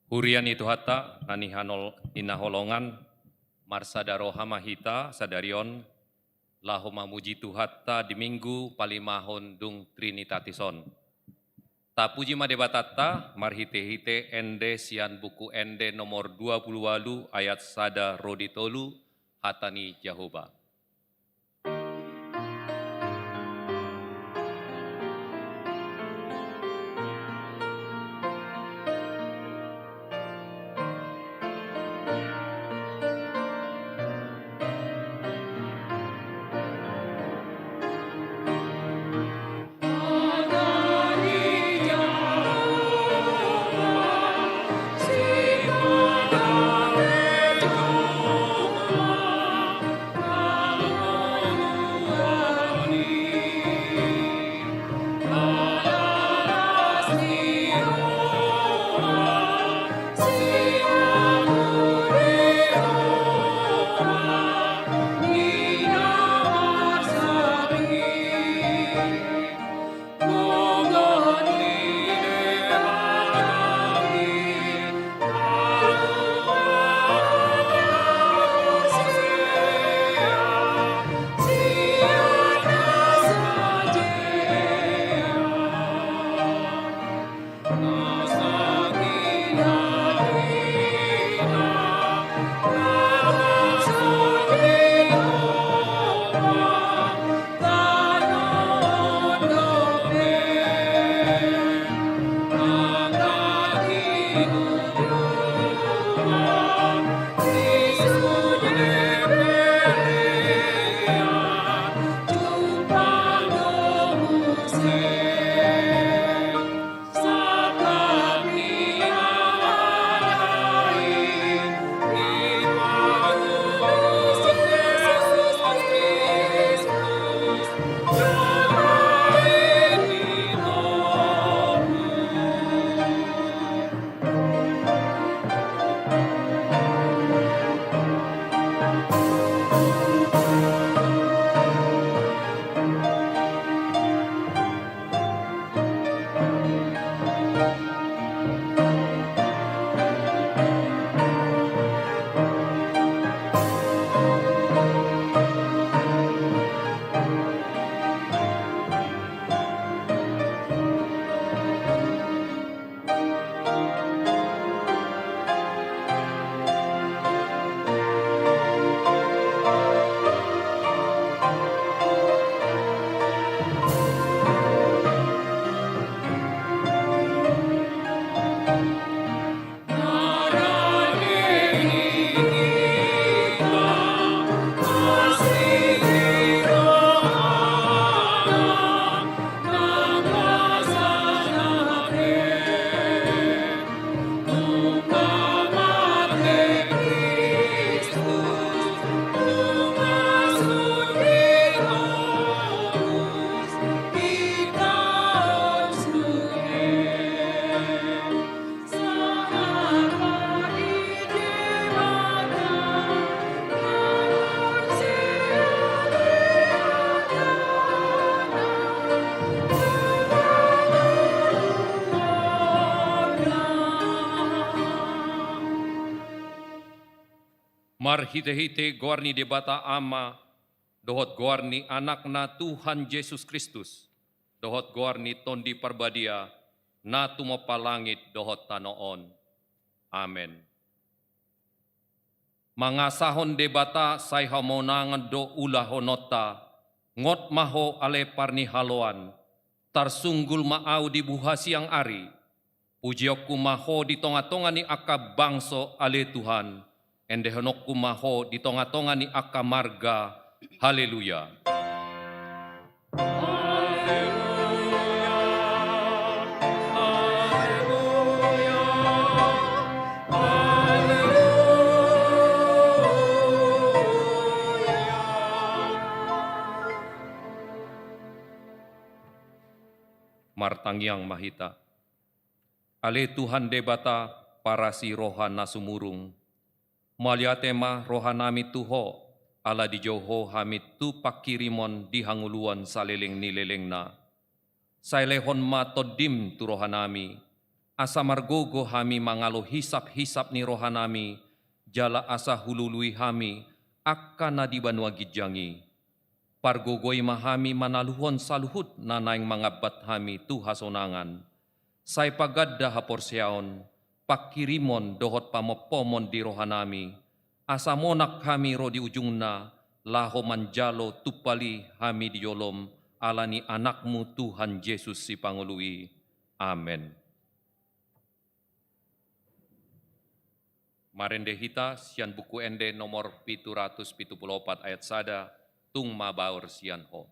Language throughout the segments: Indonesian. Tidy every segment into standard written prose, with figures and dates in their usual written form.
Hurian itu hata nanihanol inaholongan marsada roha mahita sadarion lahoma muji tuhatta di minggu palimahon dung trinitatisson. Ta puji madebatatta marhite-hite ende sian buku ende nomor 28 ayat sada roditolu hatani Jahoba. Marhite-hite goarni debata ama, dohot goarni anakna Tuhan Yesus Kristus, dohot goarni tondi parbadia, na tumopalangit dohot tanoon. Amen. Mangasahon debata say hamonangan do ulah honota, ngot maho ale parni haloan, tarsunggul maau di buha siang ari, pujiokku maho di tonga-tonga ni aka bangso ale Tuhan, ende honokku maho di tonga-tonga ni aka marga. Haleluya. Martangyang mahita. Ale Tuhan debata para si rohan nasumurung. Maliatema rohanami tuho ala di joho hamit tu pakirimon di hanguluan saleleng nilelengna. Sailehon ma todim tu rohanami. asa margogo hami mangalo hisap-hisap ni rohanami, jala asa hulului hami, akka di banua gijangi. Pargogoi mahami manaluhon saluhut nanaing mangabat hami tu hasonangan. Sai pagadda haporseaon, pakirimon dohot pamopomon di rohanami, asa monak hami ro di ujungna, laho manjalo tupali hami di yolom, alani anakmu Tuhan Yesus si pangului. Amen. Marende hita sian buku ende nomor 774 ayat sada, tung mabaur sian ho.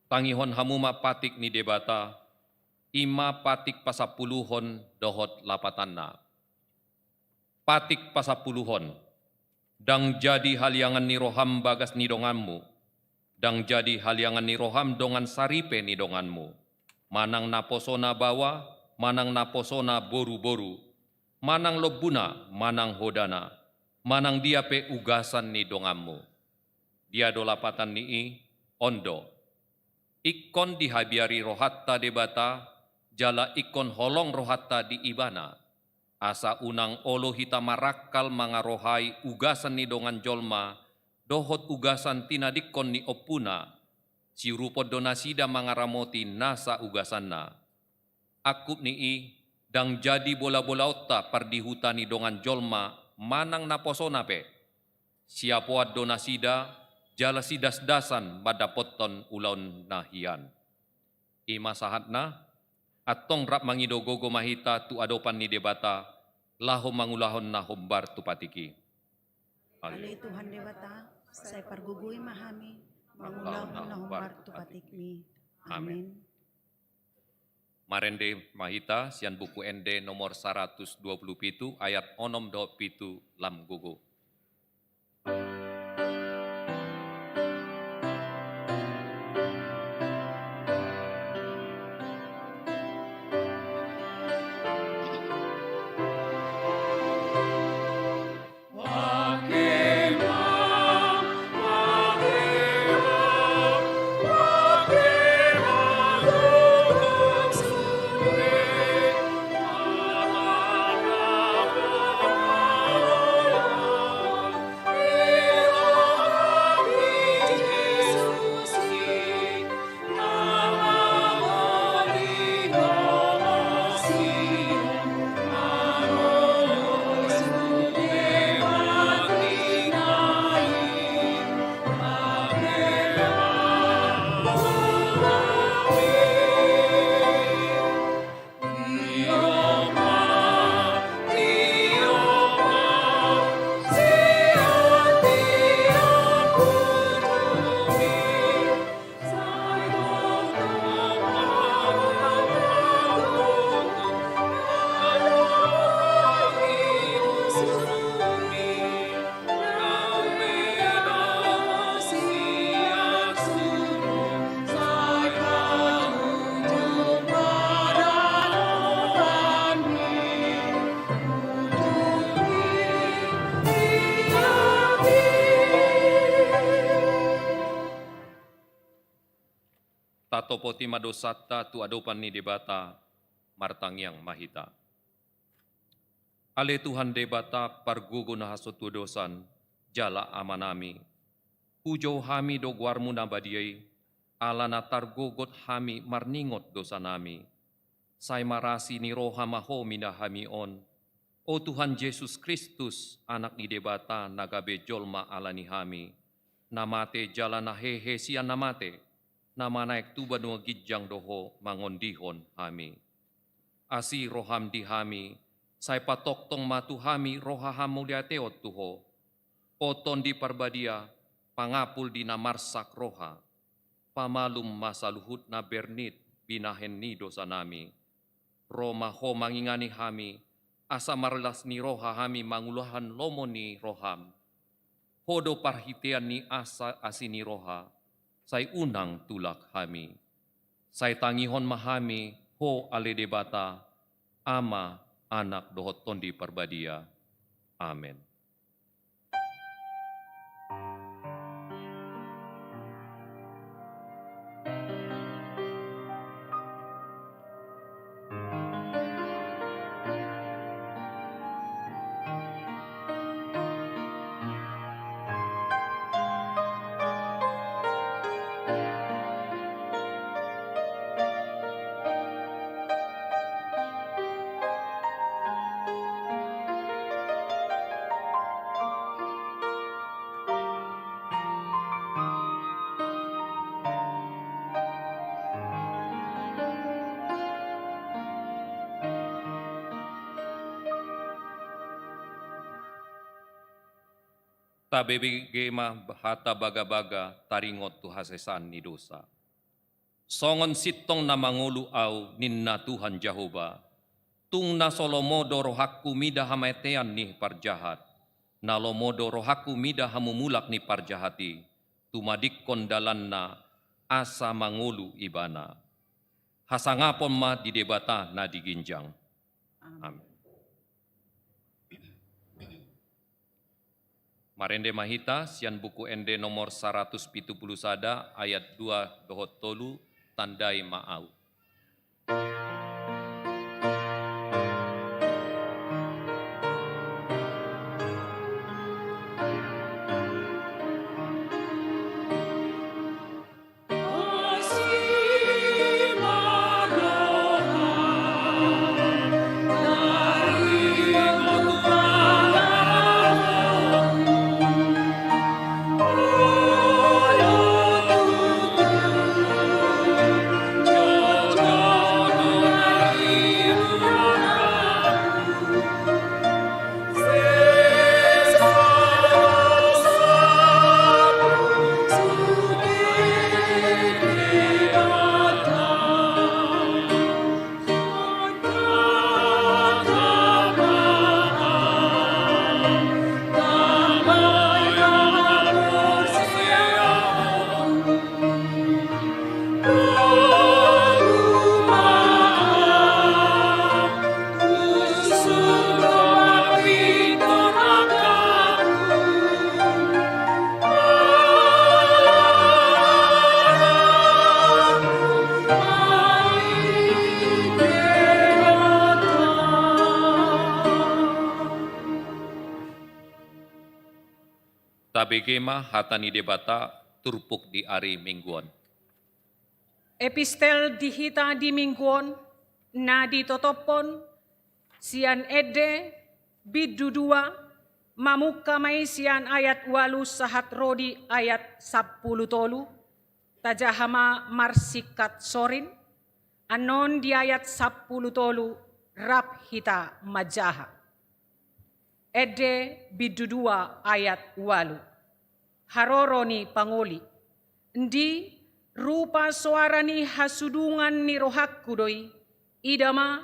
Tangihon hamuma patik ni debata, ima patik pasapuluhon dohot lapatanna. Patik pasapuluhon, dang jadi haliangan ni roham bagas ni donganmu, dang jadi haliangan ni roham dongan saripe ni donganmu, manang naposona bawa, manang naposona boru-boru, manang lobuna, manang hodana, manang dia pe ugasan ni donganmu. Dia do lapatan ni ondo. Ikon dihabiari rohatta debata, jala ikon holong rohatta di ibana. Asa unang olo hita marakal mangarohai ugasan ni dongan jolma, dohot ugasan tinadikon ni opuna, si rupo donasida mangaramoti nasa ugasanna. Akup ni dang jadi bola-bola otta pardihuta ni dongan jolma, manang naposona pe. Siapoat donasida, jala sidas-dasan badapoton ulaun nahian. Ima sahatna, atong rap mangido gogo mahita tu adopan ni debata, laho mangulahon na humbar tu patiki. Ali Tuhan debata, say pargugui mahami, mangulahon na humbar tu patikmi. Amin. Marende mahita, sian buku ende nomor 127 ayat onom do pitu lam gogo. Tatopoti madosata tu adopan ni debata, martangyang mahita. Ale Tuhan debata pargugo na hasotu dosan, jala amanami. Pujo hami do guarmu nabadiai, alana targogot hami marningot dosa nami. Sai marasi ni roha maho minahami on. O Tuhan Yesus Kristus, anak ni debata nagabe jolma alani hami. Namate jalana hehe sian namate, nama naik tuba no gijang doho mangondihon hami. Asi roham di hami, sai patok tong matu hami roha hamuliateot tuho. Poton di parbadia, pangapul di namarsak roha. Pamalum masaluhut na bernit binahen ni dosa nami. Roma ho mangingani hami, asa marlas ni roha hami mangulahan lomo ni roham. Hodo parhitian ni asa asini roha, say unang tulak hami. Say tangihon mahami, ho ale debata, ama anak dohot tondi parbadia. Amen. Tabebe ma hata baga-baga taringot tu hasesan ni dosa. Songon sitong na mangulu au ninna Tuhan Jehovah. Tung na solomodo rohaku mida hamatean ni parjahat. Na lomodo rohaku mida hamumulak ni parjahati. Tumadik kondalan na asa mangulu ibana. Hasangapon ma di debata na diginjang. Amin. Marende mahita, sian buku ende nomor 170 sada, ayat 2 dohot tolu, tandai ma'au. Tabegema hatani debata turpuk di ari mingguan. Epistel dihita di mingguan na ditotopon sian ede bidudua mamuka mai sian ayat 8 sahat rodi ayat 10 tolu tajahama marsikat sorin anon di ayat 10 tolu rap hita majaha. Ede bidudua ayat 8. Haroroni pangoli. Ndi rupa suarani hasudungan ni rohakku doi. Idama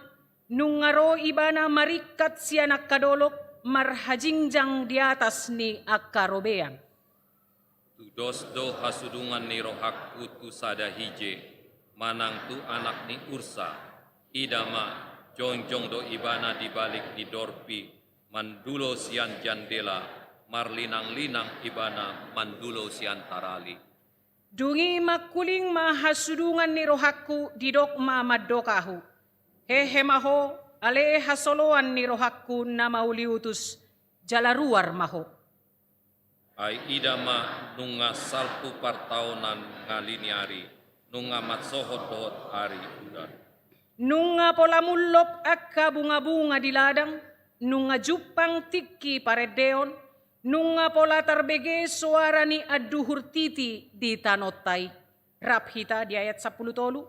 nungaro ibana marikat sianak kadolok marhajingjang di atas ni akarobean. Tudos do hasudungan ni rohakku tu sada hije. Manang tu anak ni ursa. Idama jongjong do ibana dibalik di dorpi. Mandulo sian jandela. Marlinang-linang ibana mandulo sian tarali. Dungi makuling mahasudungan ni rohakku didok mamadokahu. Hehe maho ale hasoloan ni rohakku na mauliutus jalaruar maho. ai idama nunga salpu partaunan ngaliniari, nunga matsohot dohot ari udan. Nunga pola mullop akka bunga-bunga di ladang, nunga jupang tiki paredeon, nunga pola tarbege suara ni aduhur titi di tanotai. Rap hita di ayat 10 tolu.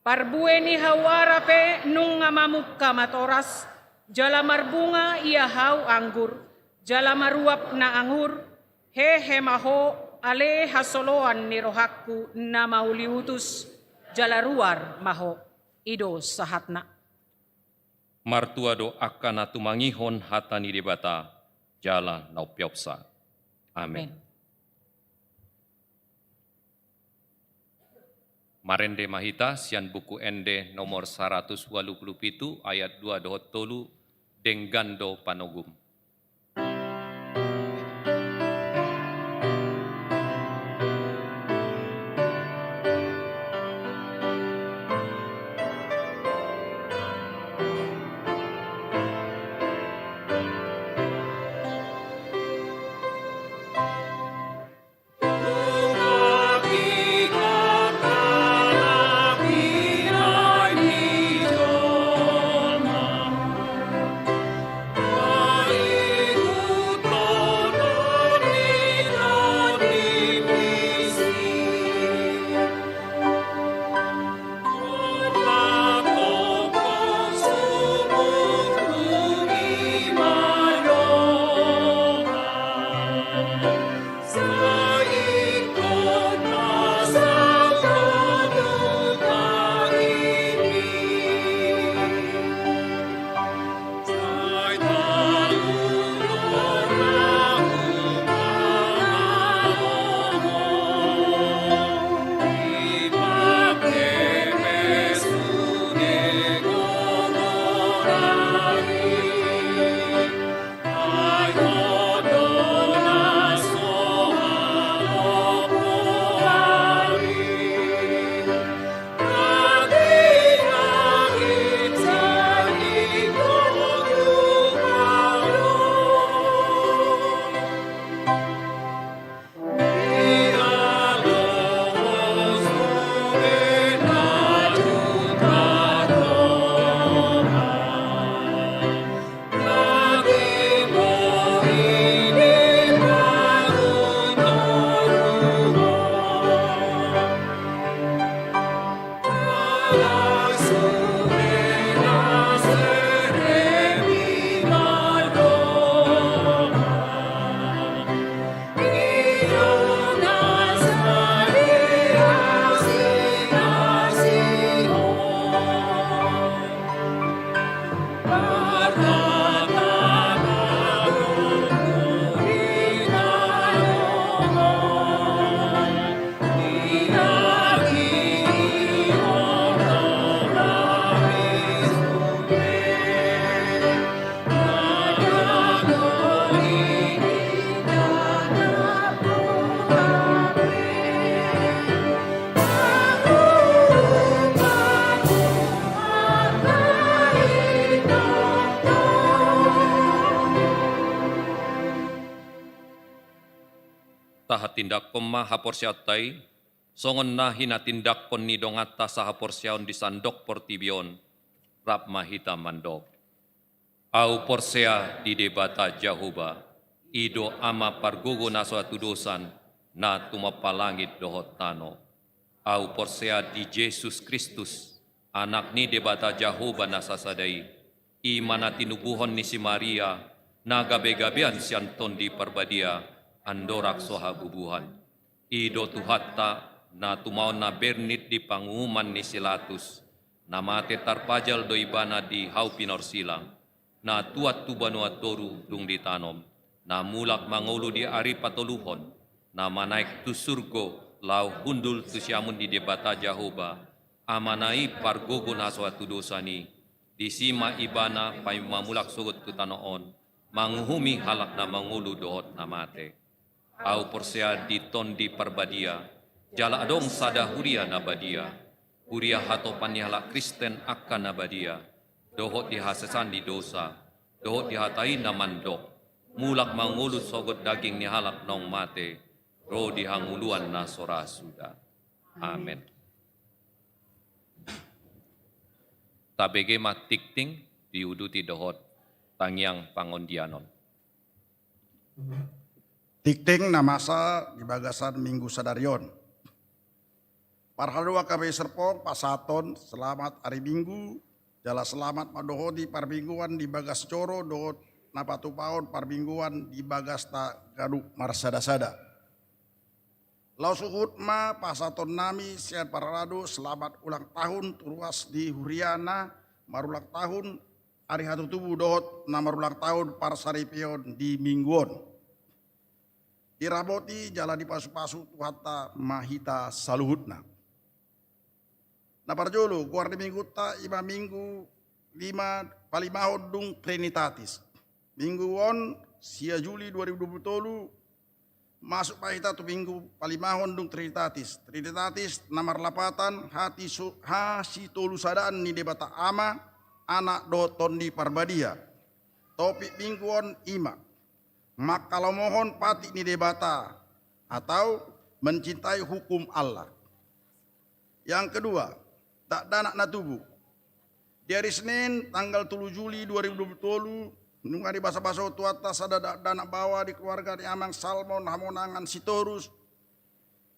Parbue ni hawara pe nunga mamukka matoras, jala marbunga ia hau anggur, jala maruap na anggur, hehe maho ale hasoloan ni rohakku na mauliutus, jala ruar maho. Ido sahatna. Martua do akana tumangihon hatani debata, jala naupiopsa. Amin. Marende mahita sian buku ende nomor 187 ayat 2 dohot tolu denggando panogum. Taha tindak pemah haporsiatai, songon na hina tindak pon ni dongata sahaporsiaon di sandok portibion, rap mahita mandok. Au porsea di debata Jahoba, ido ama pargogo na suatu dosan, na tumapalangit dohot tano. Au porsea di Yesus Kristus, anak ni debata Jahoba na sasadai, imana tinubuhon ni si Maria, na gabe-gabean si Anton di Parbadia, andorak soha bubuhan. Ido tuhatta na tumaon na bernit di pangumuman ni Silatus, na mate tarpajal do ibana di hau pinorsilang, na tuat tubanua toru dung ditanom, na mulak mangulu di ari patoluhon, na manaik tu surgo lau hundul tu siamun di debata Jahoba, amanai pargogo na suatu dosani, di sima ibana pay mamulak sugut tu tanoon, manguhumi halak na mangulu dohot na mate. Au porsea di ton di Parbadia, jala adong sada huria nabadia, huria hatopan halak Kristen akan nabadia, dohot dihasesan di dosa, dohot dihatai namandok, mulak mangulut sogot daging ni halak nong mate, ro di hanguluan na sora suda. Amin. Tabege matikting diuduti dohot tangyang pangondianon. Tikting na masa di bagasan Minggu Sadarion. Parhalua kami serpong pasaton selamat hari Minggu. Jala selamat madohodi parbingguan di bagas coro dohot napatu paon parbingguan di bagas ta gaduk marsada-sada. Lau suhut ma pasaton nami sian paralado selamat ulang tahun turuas di Huriana marulang tahun hari hatu tubuh dohot na marulang tahun parsaripion di Mingguon. Diraboti jala di pasu-pasu tuhata mahita saluhutna. Na parjolo kuar di minggu ta ima minggu 5 palimahon dung Trinitatis. Minggu on sia Juli 2020 masuk mahita tu minggu palimahon dung Trinitatis. Trinitatis namar lapatan hasi tolu sadaan ni debata ama anak doton di parbadia. Topik minggu on ima. Maka kalau mohon pati ni debata atau mencintai hukum Allah. Yang kedua, tak danak na tubuh. Di hari Senin tanggal 7 Juli 2020 nunga di basa-basa tuata sada danak bawa di keluarga di Amang Salmon Hamonangan Sitorus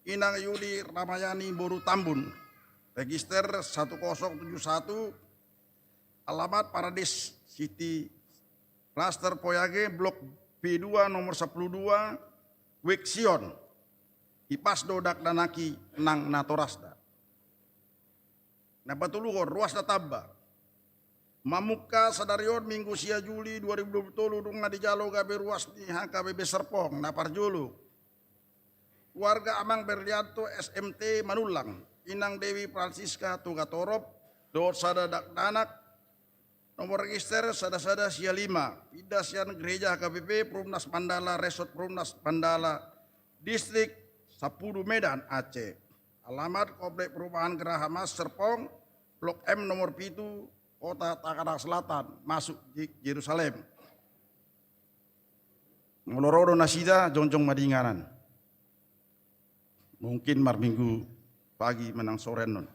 Inang Yuli Ramayani Boru Tambun. Register 1071 alamat Paradis City Cluster Poyage Blok B2 nomor 12 Weksion Ipas Dodak Danaki Nang Natorasda. Nah patuluhor ruas databba. Mamuka sadarion minggu sia Juli 2020 dunga di jalo gabe ruas di HKBP Serpong na parjolo. Warga Amang Berlianto SMT Manulang Inang Dewi Francisca Tugatorop dot sadadak danak. Nomor register sada-sada sia 5, Pida sian gereja HKBP Perumnas Mandala Resort Perumnas Mandala Distrik 10 Medan Aceh. Alamat Komplek Perumahan Geraha Mas Serpong Blok M nomor 7 Kota Tangerang Selatan masuk di Yerusalem. Melorodo nasida jonjong madinganan. Mungkin mar minggu pagi menang sore non.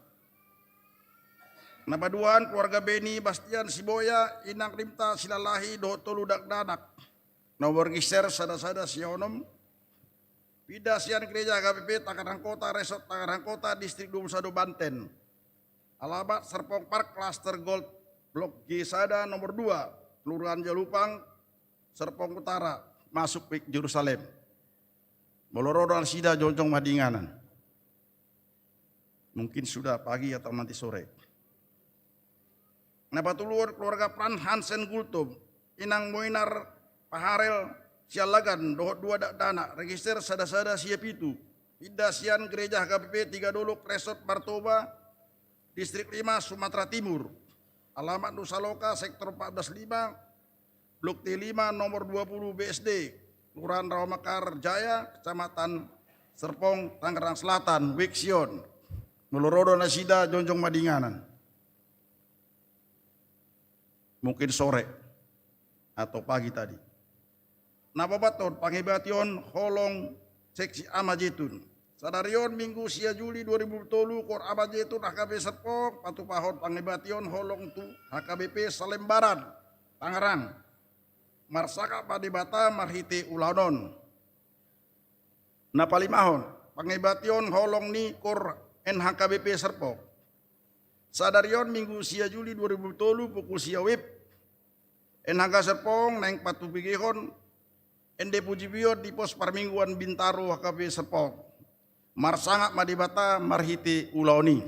Nabaduan keluarga Beni Bastian Siboya Inang Rimta Silalahi Dohotolu Danak. Nomor register sada-sada sionom. Pida sian gereja HKBP Tangerang Kota Resort Tangerang Kota Distrik 21 Banten. Alamat Serpong Park Cluster Gold Blok G Sada nomor 2 Kelurahan Jalupang Serpong Utara masuk ke Yerusalem. Molorodo Sida Jonjong Madinganan. Mungkin sudah pagi atau nanti sore. Nah patuluan keluarga Pran Hansen Gultum Inang Moinar Paharel Sialagan dohot 2 dana register sada-sada siap itu. Pida sian gereja HKBP 3 Dolok Resort Bartoba Distrik 5 Sumatera Timur. Alamat Nusa Loka Sektor 145 Blok T5 nomor 20 BSD Kelurahan Rawamakar Jaya Kecamatan Serpong Tangerang Selatan Weksion. Melorodo Nasida Jonjong Madinganan. Mungkin sore atau pagi tadi. Nababaton pangibation holong seksi Amajetun. Sadarion minggu sia Juli 2020 kor Amajetun HKB Serpong patu pahon pangibation holong tu HKBP Salembaran Tangerang. Marsaka padibata marhiti ulanon. Napalimahon pangibation holong ni kor NHKBP Serpong. Sadarion minggu sia Juli 2020 pukul sia wib NHK Serpong neng patu pigihon Ende Pujibiot di pos parmingguan Bintaro HKB Serpong. Marsangak madibata marhiti ulaoni.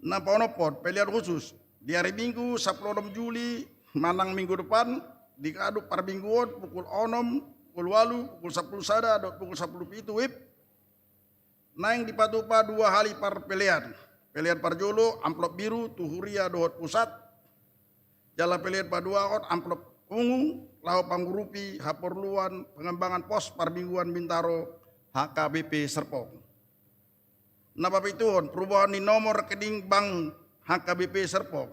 Naponopot pilihan khusus di hari Minggu 10 Juli manang minggu depan di kaduk parmingguan pukul 6 pukul 8 pukul 10 sada dot pukul 10 pitu wib neng dipatupa 2 hari par pilihan. Pilihan parjolo amplop biru tuhuria dohot pusat. Jala pilihan paduaon amplop ungu lau panggurupi haporluan pengembangan pos parmingguan Bintaro HKBP Serpong. Napapituhon perubahan di nomor rekening bank HKBP Serpong.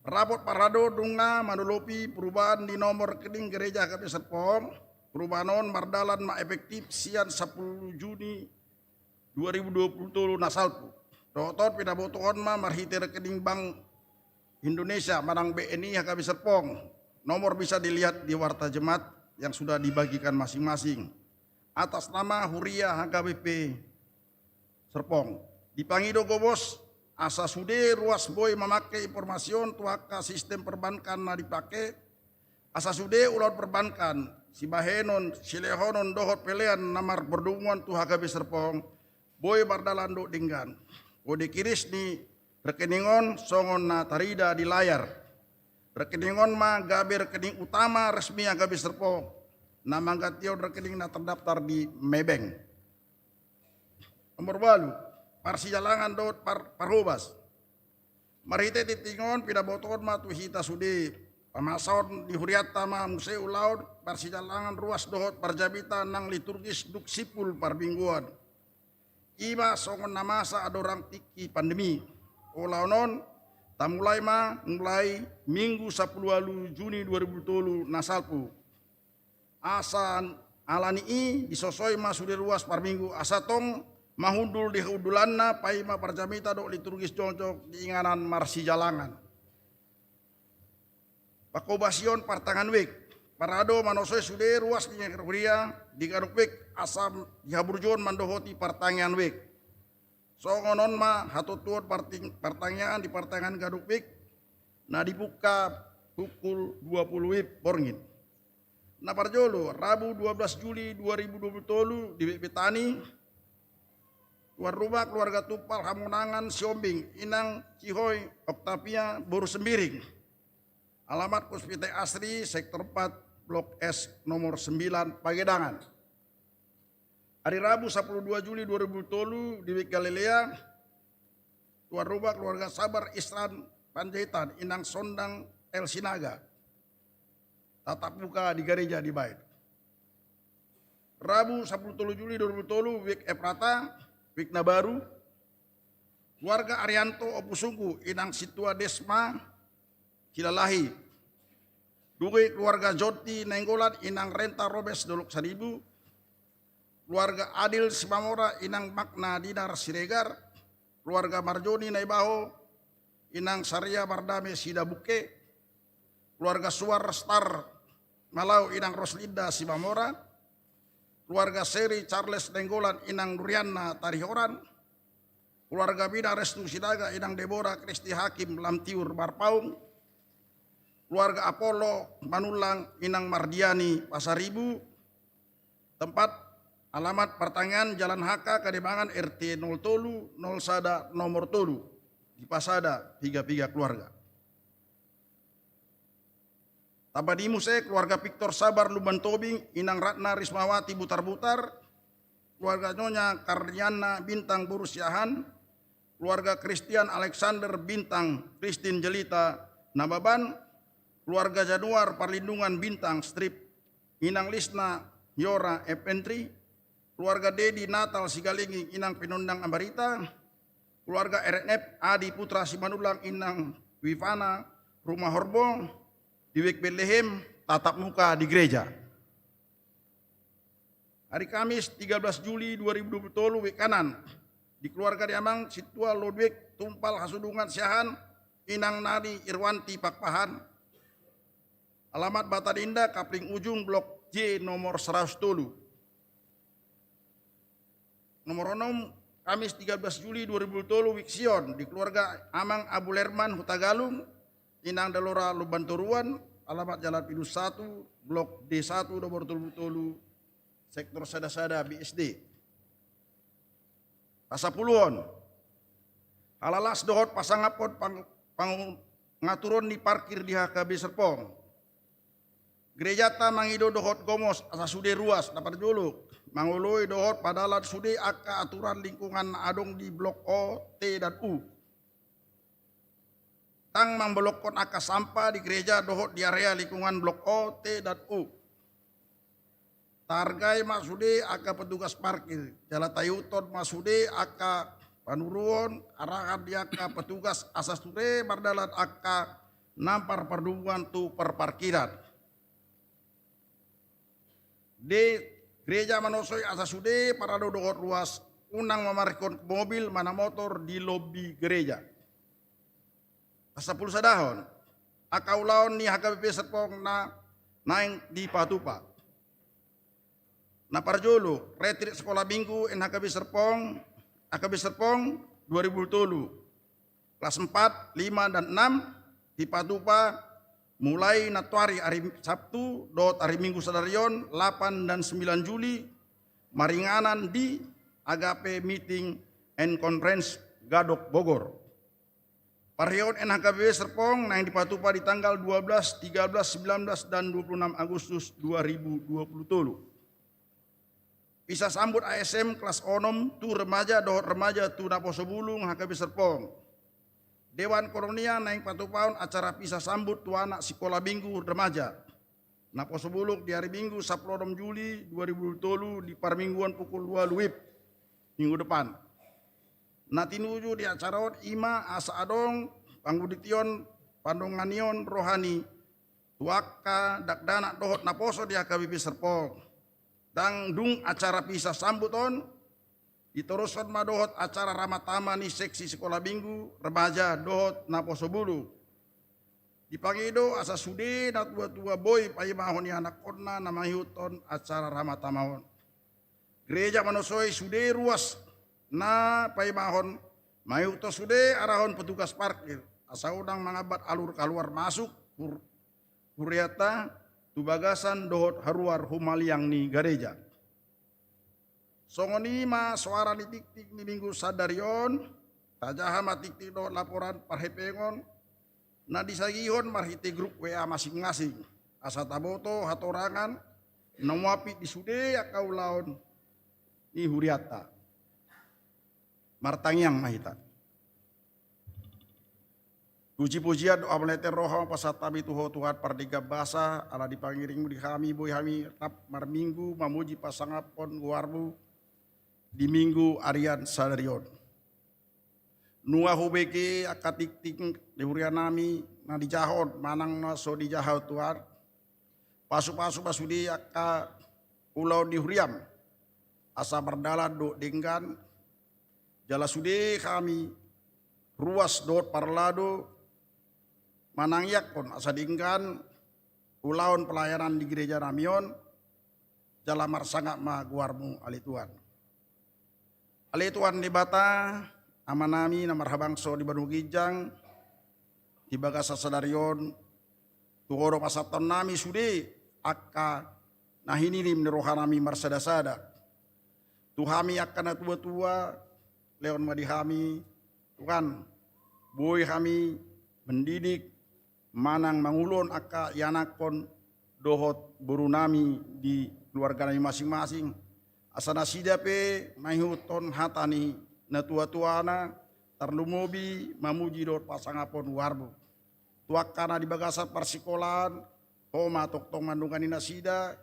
Rapot parado dunga manulopi perubahan di nomor rekening gereja HKB Serpong. Perubahan non mardalan ma efektif sian 10 Juni 2020 nasalpu. Doktor pidabotohon ma marhite rekening Bank Indonesia Manang BNI HKB Serpong. Nomor bisa dilihat di warta jemaat yang sudah dibagikan masing-masing. Atas nama Huria HKBP Serpong. Dipangido gobos asa sude ruas boy memakai informasion tuaka sistem perbankan na dipakai. Asa sude ulat perbankan si bahenon silehonon dohot pelean namar berdunguan tu HKB Serpong. Boy bardalan do dinggan. Kode kiris ni rekeningon songon na tarida di layar. Rekeningon ma gabe rekening utama resmi HKB Serpong. Nama gatio rekening na terdaftar di Maybank. Nomor balu. Parsijalangan dot parhubas. Marite titingon pidaboton ma tu hita sudi. Pamason di huriata ma museu laut. Parsijalangan ruas dohot parjabita nang liturgis duk sipul parbingguan. Iba songon namasa adorang tiki pandemi. Olaonon tamulai ma mulai Minggu 10 Juni 2020 nasalpu. Asan alani i disosoi ma sudi ruas parminggu asatong mahundul di hudulanna paima parjamita dok liturgis jongcok di inganan marsi jalangan. Pakobasion partangan wik. Parado manosoy sude ruas di Huria di garuk wik asam dihaburjon mandohoti partangan wik. Songonon ma hatutuan pertanyaan di pertanyaan garuk wik. Nah dibuka pukul 20 wib borngin. Nah parjolo Rabu 12 Juli 2020 di Petani. Luar rumah keluarga Tupal Hamunangan Siombing Inang Cihoy Oktavia Boru Sembiring. Alamat Puspite Asri Sektor 4 Blok S nomor 9 Pagedangan. Hari Rabu 12 Juli 2020 di Galilea. Luar rumah keluarga Sabar Isran Panjaitan Inang Sondang El Sinaga. Tatap muka di gereja di Bait. Rabu 10 Juli 2020 Wik Eprata Wikna Baru, keluarga Arianto Opusunggu, Inang Situa Desma, Kilalahi. Dugi keluarga Joti Nenggolan, Inang Renta Robes Dolok Saribu. Keluarga Adil Simamora, Inang Makna Dinar Siregar. Keluarga Marjoni Naibaho, Inang Saria Bardame Sidabuke. Keluarga Suar Star Malau, Inang Roslinda Simamora. Keluarga Seri Charles Nenggolan Inang Nuriana Tarihoran. Keluarga Bina Restu Sidaga Inang Deborah Kristi Hakim Lamtiur Barpaung. Keluarga Apollo Manulang Inang Mardiani Pasaribu. Tempat alamat pertanyaan Jalan HK Kademangan RT 0 Sada nomor Tolu di Pasada 3 keluarga. Tabadimu saya keluarga Victor Sabar Luban Tobing, Inang Ratna Rismawati Butar-Butar, keluarga Nyonya Kardiana Bintang Burusyahan, keluarga Christian Alexander Bintang Christine Jelita Nababan, keluarga Januar Perlindungan Bintang Strip, Inang Lisna Yora Epentri, keluarga Dedi Natal Sigalingi Inang Pinundang Ambarita, keluarga RNF Adi Putra Simanulang Inang Wivana Rumah Horbong, di Wik Bethlehem tatap muka di gereja. Hari Kamis 13 Juli 2020 Wik Kanan di keluarga Diamang Situa Lodwik Tumpal Hasudungan Siahan Inang Nadi Irwanti Pakpahan. Alamat Batadinda Kapling Ujung Blok J nomor 100 Tolu. Nomor 6 Kamis 13 Juli 2020 Wik Sion di keluarga Amang Abu Lerman Hutagalung Inang Delora Lubanturuan, alamat Jalan Pidus 1, Blok D1 nomor Tolu, Sektor Sada-Sada BSD. Pasapuluon, halalas dohot pasangapot pangaturon di parkir di HKB Serpong. Gereja ta mangido dohot gomos asa sude ruas dapat juluk. Manguloi dohot padalat sude aka aturan lingkungan adong di Blok O, T, dan U. Tang memblokon aka sampah di gereja dohot di area lingkungan Blok O, T, dan U. Targai masude aka petugas parkir. Jala tayuton masude aka panuruon arahan di aka petugas asas ture bardalat aka nampar perdukungan tu perparkiran. De gereja manosoi asa sude para dodohot ruas unang memarikon mobil mana motor di lobi gereja. Asa pulsa dahon, akaulaon ni HKBP Serpong na naing di Patupa. Na parjolo, retreat sekolah minggu NHKB Serpong, HKB Serpong 2020. Kelas 4, 5, dan 6 di Patupa mulai natuari hari Sabtu, dot hari Minggu sadarion 8 dan 9 Juli maringanan di Agape Meeting and Conference Gadok Bogor. Parhion NHKB Serpong yang di Patupa di tanggal 12, 13, 19, dan 26 Agustus 2020. Bisa sambut ASM kelas onom tu remaja dohot remaja tu Naposo Bulung HKB Serpong. Dewan Koronia naing Patupaon acara pisah sambut tu anak sekolah minggu remaja. Naposo Bulung di hari Minggu 10 Juli 2020 di parmingguan pukul 2 luip minggu depan. Natinuju di acara ima asa adong panggudition pandonganion rohani tuaka dakdana dohot Naposo di HKBP Serpong. Dang dung acara pisah sambuton diteruskan madohot acara ramatama ni seksi sekolah minggu remaja dohot Naposo Bulu. Dipangido asa sude na tua-tua boy payimahon ni anak onna namahiuton acara ramatamahon. Gereja manosoi sude ruas na payimahon mayuto sude arahon petugas parkir. Asa udang mangabat alur keluar masuk kuriata tubagasan dohot haruar humaliang ni gereja. Songoni ma suara ni tik-tik ni minggu sadarion, tajaha ma tik-tik do laporan parhepengon, na disagihon marhiti grup WA masing-masing. Asa taboto hatorangan, namuapi di sude akau laon ni huriata. Martangyang mahita. Puji-pujian doa meleter roho pasatami tuho Tuhan pardiga basa ala dipangiringmu di kami boy kami tap marminggu mamuji pasangapon guarmu di minggu arian sadarion. Nua hubeke akatik-tik di hurianami na dijahon manang na so dijahau Tuhan. Pasu-pasu pasudi aka ulau di huriam. Asa berdalan do denggan jala sude kami ruas dot parlado manangyak pun asa dinggan ulaun pelayanan di gereja namion jala marsangak ma guarmu ali Tuhan. Ali Tuhan di bata amanami na marhabangso di Bandung Gijang di bagasa sadarion tuhoro pasaton nami sude akka nahinilim ni rohanami marsada-sada. Tuhami akan tua-tua leon madihami Tuhan boy kami mendidik manang mangulon akka yanakon dohot burunami di keluarga nami masing-masing. Asana sidape mahiuton hatani na tua-tuana terlumobi mamuji dot pasangapon warbu. Tuakana di bagasat persikolahan homa toktong mandungani nasida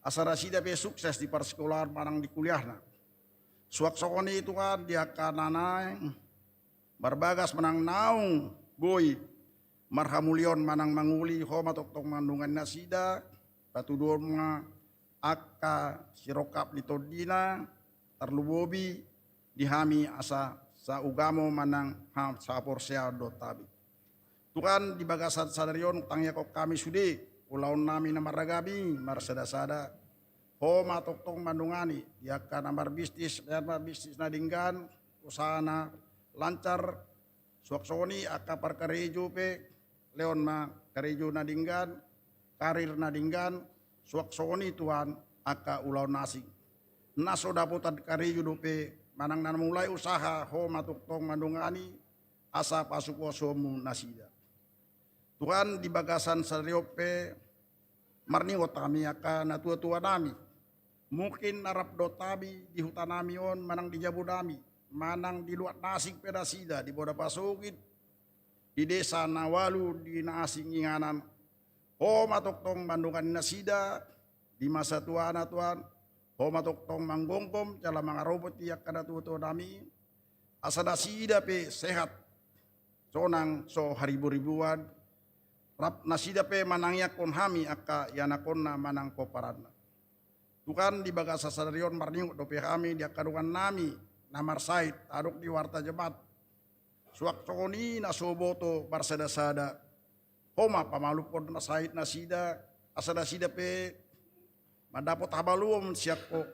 asana sidape sukses di persikolahan manang di kuliahna. Suak sokoni itu kan dia kananay barbagas menang naung boy marhamulion manang manguli homa toktong mandungan nasida patudon nga akka sirokap litodina terlubobi dihami asa sa ugamo manang ham sa porsea dotabi. Tuhan di bagasan sadarion tangya kok kami sudi ulaun nami na maragabi marsada-sada homa toktong mandungani diaka namar bisnis na dinggan usaha na lancar suaksoni akka parkarejo pe leon ma karejo na dinggan karir na dinggan suaksoni Tuhan akka ulau nasi naso daputan karejo dope manang nan mulai usaha homa toktong mandungani asa pasukosomu nasida. Tuhan di bagasan sariope marningot kami akka na tua-tua nami mungkin narap dotabi di hutan namion manang di jabu nami manang di luat nasing pedasida di boda pasugit di desa Nawalu di nasing inganan homa toktong mandungan nasida di masa tuana Tuhan homa toktong manggongkom jala mga robot tiyak kada tuto nami asa nasida pe sehat sonang so haribu-ribuan Rap nasida pe manangyak kon hami akka yanakonna manang koparanna. Tukan di baga sasadarion marningo dope kami dia kadungan nami namar sait aduk di warta jebat. Suak sokoni na soboto barsada-sada. Homa pamalupon na sait nasida asada sida pe mandapot habaluom siak ko.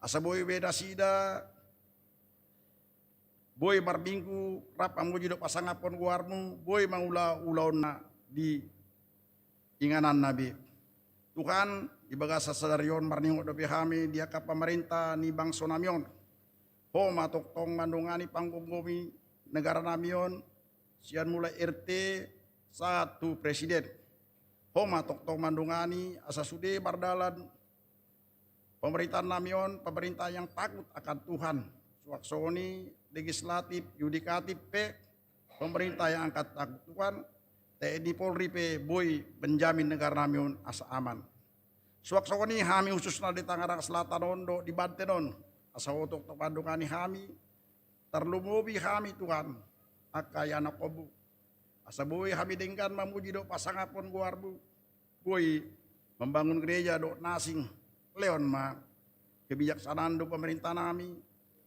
Asa boy beda sida boy marbingku rap amuji do pasangapon guarmu boy mangula-ulaon na di inganan Nabi. Tuhan ibaga sasadarion marningo do kami dia ka pemerintah ni bangso namion. Ho matoktong mandungani panggunggomi negara namion sian mulai RT 1 presiden. Ho matoktong mandungani asa sude bardalan pemerintahan namion pemerintah yang takut akan Tuhan. Suaksoni legislatif yudikatif pe pemerintah yang angkat takut Tuhan. TNI Polri pe boy benjamin negara namion asa aman. Suaksoni hami khususnya di Tangerang Selatan ondo di Banten asa otok bandungani hami terlumubi hami Tuhan akayana kobu. Asa boy hami dengkan mamuji do pasangapon guarbu. Boy membangun gereja do nasing leon ma kebijaksanaan do pemerintah nami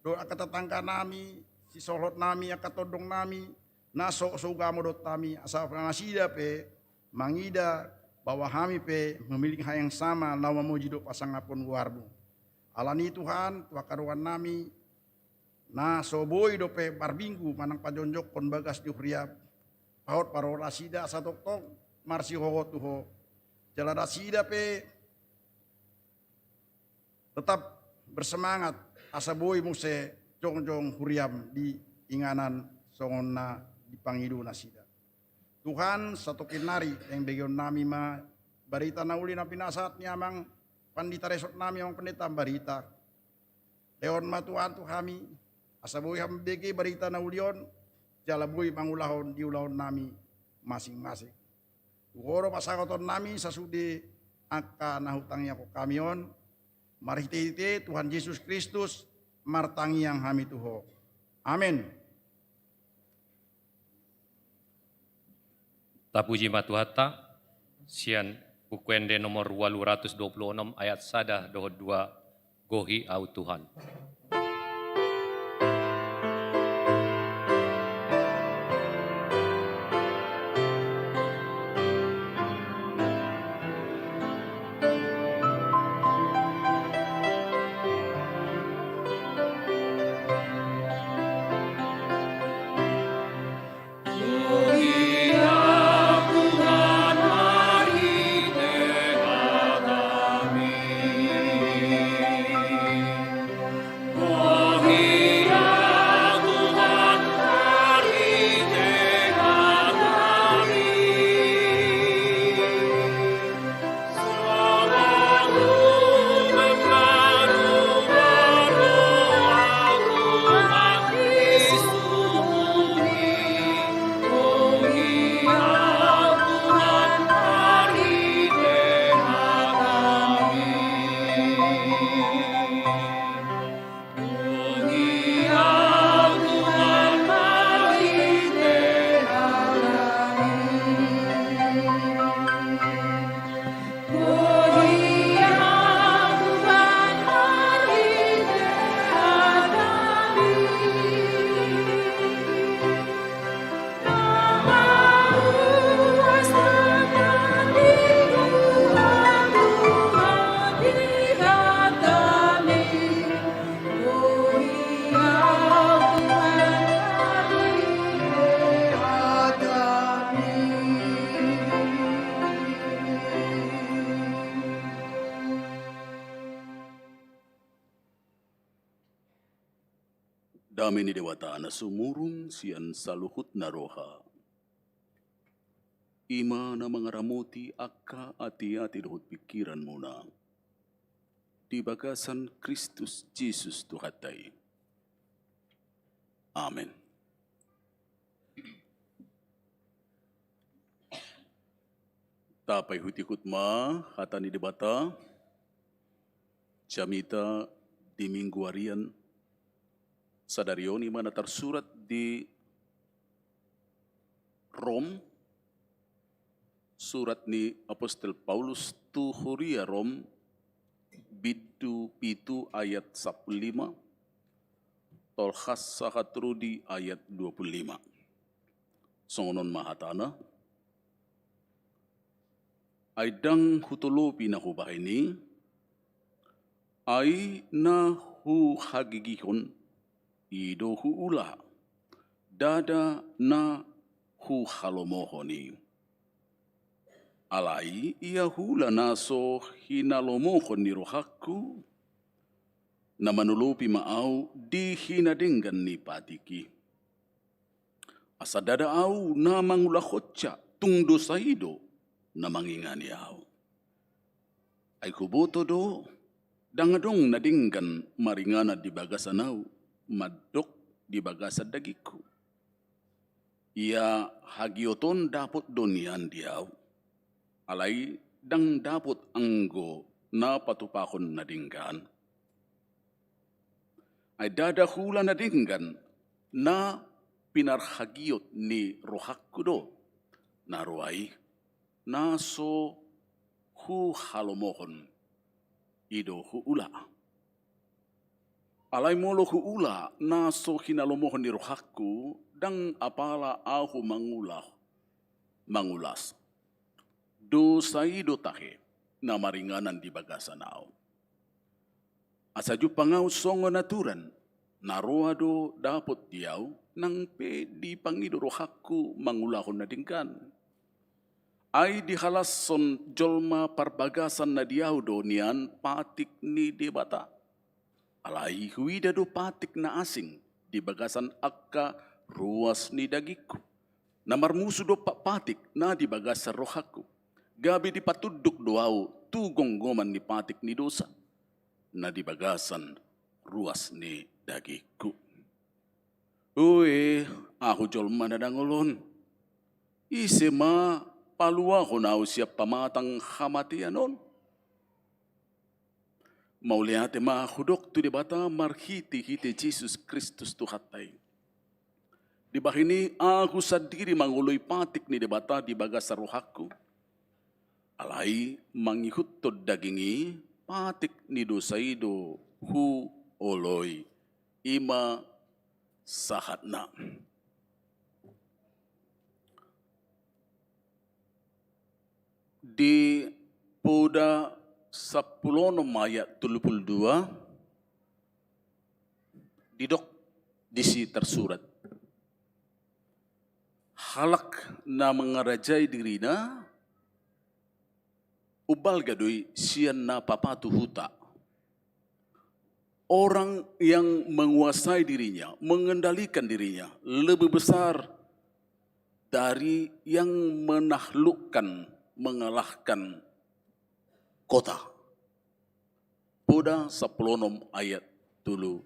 do akatatangka nami si solot nami akatodong nami naso sugamo do tami asa nasida pe mangida bahwa kami pe memiliki hal yang sama lawa muji do pasangapon guarbu. Alani Tuhan tua karuan nami na soboy do pe barbinggu manang pajonjok kon bagas di priap paut paro rasida asa toktong marsi hoho tuho jalan rasida pe tetap bersemangat asa boy muse jongjong huriam di inganan songonna di pangidu nasida. Tuhan satu kinari yang bagian nami ma barita nauli na pinasat ni amang pandita resort nami amang pendeta barita. Leon ma Tuhan tu kami asa boy ham begi barita naulion jala boy mangulahon di ulahon nami masing-masing. Tuhoro pasangoton nami sasudi angka nahutangnya ko kamion. Mari tite Tuhan Yesus Kristus martangi yang kami tuho. Amin. Tapuji matuhatta, sian bukuende nomor 226 ayat sada dohod 2 gohi au Tuhan. Damini dewata na sumurung sian saluhut na roha. Ima na mga ramuti akka ati-ati dohot pikiran mo na. Di bagasan Kristus Jesus tuhatay. Amen. Tapay hutikut ma hata ni debata. Jamita di mingguarian sadarioni mana tersurat di Rom surat ni Apostel Paulus tu Huria Rom bitu pitu ayat 15 tolkhas sahatrudi ayat 25. Songonon mahatana aidang hutulopi na hubah ini ay na hu hagigihon ido hu ula dada na hu halomohoni alai ia hula naso hinalomohon ni rohaku na manulupi maau di hinadenggan ni patiki asa dada au na mangulahotsa tung dosa ido na mangingani au ay kuboto do dangadong nadinggan maringana di bagasan au madok di bagasan dagiku ia hagioton dapot donian diau alai dang dapot anggo na patupakon nadinggan ay dadahula nadinggan na pinarhagiot ni rohakku do naruai naso hu halomohon ido hu ula alai molo hu ula naso hinalomohon ni rohakku dang apala aku mangulas dosa ido tahe na maringanan di bagasan au asaju pangau songo naturan naroa do dapot diau nang pe di pangido rohakku mangulahon na dingkan ay dihalason jolma parbagasan na diau do nian patik ni debata alai huida do patik na asing di bagasan akka ruas ni dagiku na marmusu do patik na di bagasan rohakku gabi di patuduk doau tu gonggoman ni patik ni dosa na di bagasan ruas ni dagiku uwe aku jolma na dangolon isema palua honau siap pamatang hamatianon mauliate ma hudok tu debata marhiti hite Jesus Kristus tu hatai di bahini aku sadiri mangului patik ni debata di bagasar rohaku alai mangikut to dagingi patik ni dosaido hu oloi ima sahatna di poda 10 ayat 32 didok disi tersurat halak na mengarajai dirina ubal gadoi sian na papatu huta orang yang menguasai dirinya mengendalikan dirinya lebih besar dari yang menaklukkan mengalahkan kota. Poda 10 ayat 32.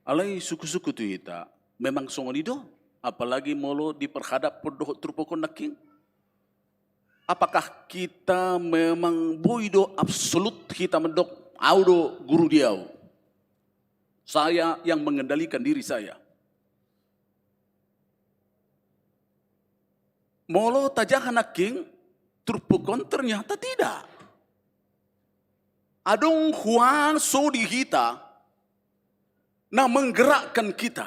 Alai suku-suku tu hita memang songonido apalagi molo diperhadap podoh trupokon naking. Apakah kita memang boido absolut kita mendok audo guru diau. Saya yang mengendalikan diri saya. Molo tajahan naking trupukon ternyata tidak. Adong huang so di kita na menggerakkan kita.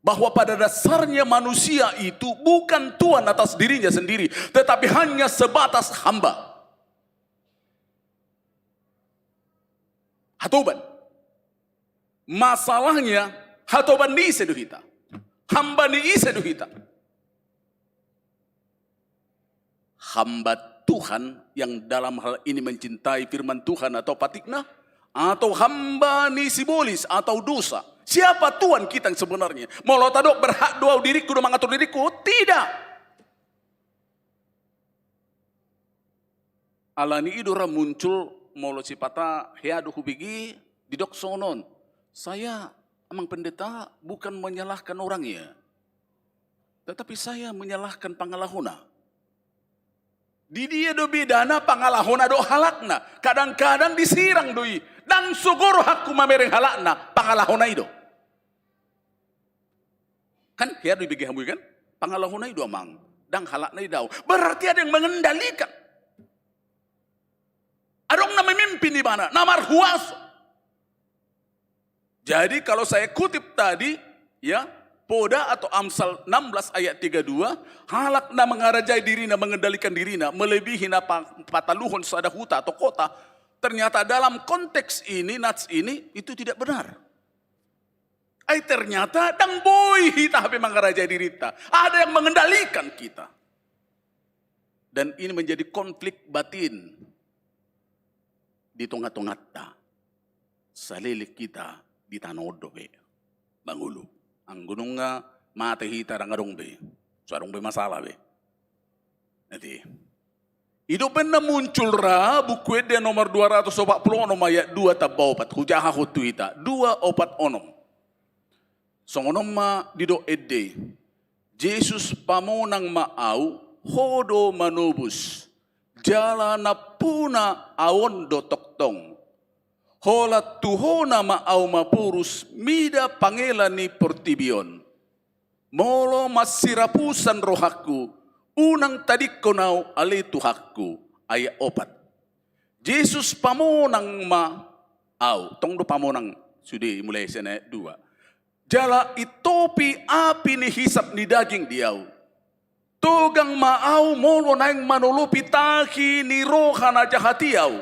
Bahwa pada dasarnya manusia itu bukan Tuhan atas dirinya sendiri, tetapi hanya sebatas hamba. Hatoban. Masalahnya hatoban ni sedu kita. Hamba ni sedu kita. Hamba Tuhan yang dalam hal ini mencintai firman Tuhan atau patikna, atau hamba ni simbolis atau dosa. Siapa Tuhan kita yang sebenarnya? Molo tadok berhak doa diriku do mengatur diriku? Tidak. Alani idora muncul molo sipata headu hubigi didok sonon. Saya amang pendeta bukan menyalahkan orangnya, tetapi saya menyalahkan pangalahuna. Di dia do bidana pangalahona do halakna. Kadang-kadang disirang doi. Dan sugoro hakku mamereng halakna pangalahona itu. Kan ya do bigi hambui kan? pangalahunay duamang, dang halaknay daw. Berarti ada yang mengendalikan. Adong na memimpin di mana? Namarhuaso. Jadi kalau saya kutip tadi, ya, Poda atau Amsal 16 ayat 32, halak na mengarajai dirina, mengendalikan dirina, melebihi na pataluhon sada huta atau kota. Ternyata dalam konteks ini, nats ini, itu tidak benar. Ternyata dang boy hita hape mengarajai dirita. Ada yang mengendalikan kita. Dan ini menjadi konflik batin. Di tengah-tengah salilik kita di tanodo be bangulu ang gunung nga mate hita rangadong be sarong be masalah be nanti itu pernah muncul ra buku ede nomor 240 ayat 2 tabaopat hujaha hutu hita 246 songonom ma dido ede Jesus pamunang maau hodo manubus jala na puna awon do toktong. Hola tuhona maaw mapurus mida pangela ni portibion. Molo masirapusan rohaku unang tadik ko naw ali tuhakku ay opat. Jesus pamonang maaw. Tong do pamonang sudi mulai sana 2. Jala itopi api ni hisap ni daging diaw. Tugang maaw molo naing manulupi taki ni roha na jahatiaw.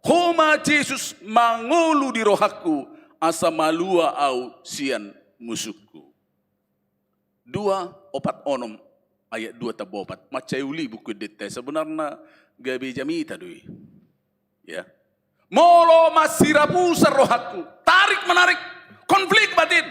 Homa Jesus mangulu di rohaku asa malua au sian musuku. 2:46 ayat 2 tabopat. Macayuli buku detail sebenarnya gabi jamita dui. Ya. Molo masirapusa rohaku. Tarik menarik konflik batin.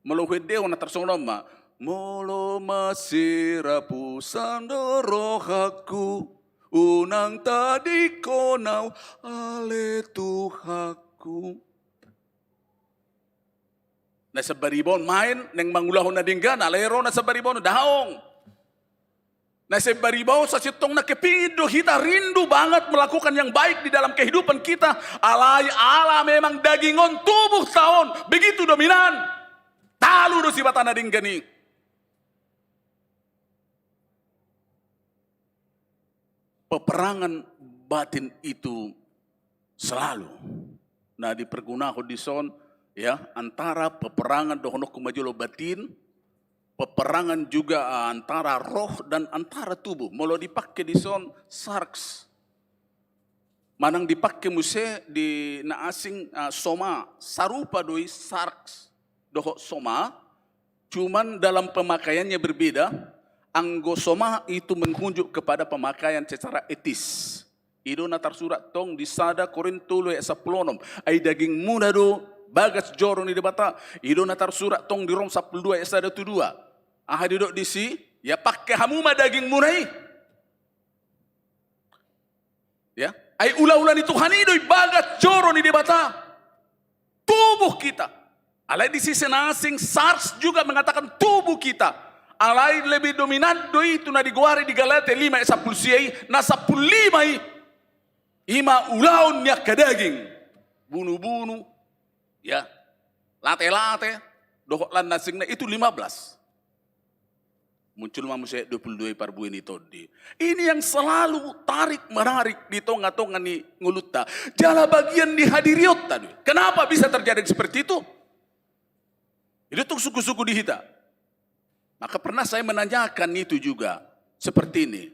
Molo hedeo na tersonoma ma. Molo masirapusan rohaku unang tadi konaw ale tuhaku. Nasa baribon main neng mangulahon na dinggan alero nasa baribon daong. Nasa baribon sa sitong nakepido kita rindu banget melakukan yang baik di dalam kehidupan kita. Alay ala memang dagingon tubuh tahun begitu dominan. Talu do si batana dinggani. Peperangan batin itu selalu nah dipergunakan di son ya antara peperangan dohonok kumajulo batin, peperangan juga antara roh dan antara tubuh. Molo dipakai di son sarks. Manang dipakai muse di na asing soma sarupa doi sarks doho soma cuman dalam pemakaiannya berbeda. Anggo soma itu menunjuk kepada pemakaian secara etis. Ido natar surat tong di sada Korintulo ayat 10 ay daging muda do bagas joro ni debata. Ido natar surat tong di Rom 12 ayat 1 2. Ahadi do di si ya pakai hamuma daging munai. Ya, ay ula-ula ni Tuhan ido bagas joro ni debata. Tubuh kita. Alai di sisi nasing SARS juga mengatakan tubuh kita. Alai lebih dominan do itu na diguari di Galatia 5 ayat 10 siai na 15 ima ulaun yak kadaging bunuh-bunuh ya late-late dohoklan nasingna itu 15 muncul manusia 22 parbuin itu di ini yang selalu tarik menarik di tonga-tonga ni ngulutta jala bagian dihadiriot tadi. Kenapa bisa terjadi seperti itu? Itu tuh suku-suku di hita. Maka pernah saya menanyakan itu juga seperti ini,